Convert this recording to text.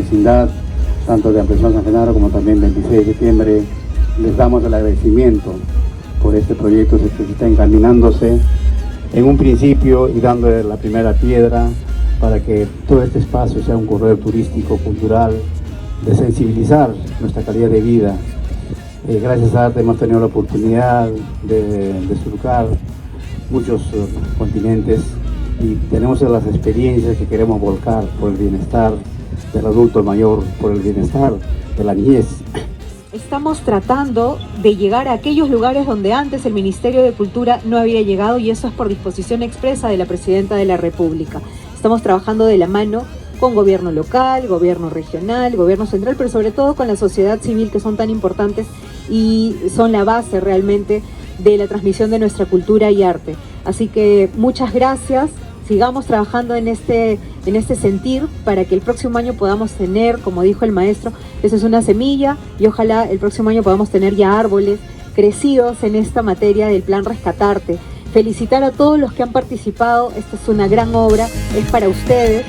vecindad, tanto de Ampliación San Genaro como también 26 de septiembre, les damos el agradecimiento por este proyecto que está encaminándose en un principio y dando la primera piedra para que todo este espacio sea un corredor turístico, cultural, de sensibilizar nuestra calidad de vida. Gracias a Arte hemos tenido la oportunidad de surcar muchos continentes y tenemos las experiencias que queremos volcar por el bienestar del adulto mayor, por el bienestar de la niñez. Estamos tratando de llegar a aquellos lugares donde antes el Ministerio de Cultura no había llegado, y eso es por disposición expresa de la Presidenta de la República. Estamos trabajando de la mano con gobierno local, gobierno regional, gobierno central, pero sobre todo con la sociedad civil, que son tan importantes y son la base realmente de la transmisión de nuestra cultura y arte. Así que muchas gracias. Sigamos trabajando en este sentir para que el próximo año podamos tener, como dijo el maestro, eso es una semilla, y ojalá el próximo año podamos tener ya árboles crecidos en esta materia del plan Rescatarte. Felicitar a todos los que han participado, esta es una gran obra, es para ustedes.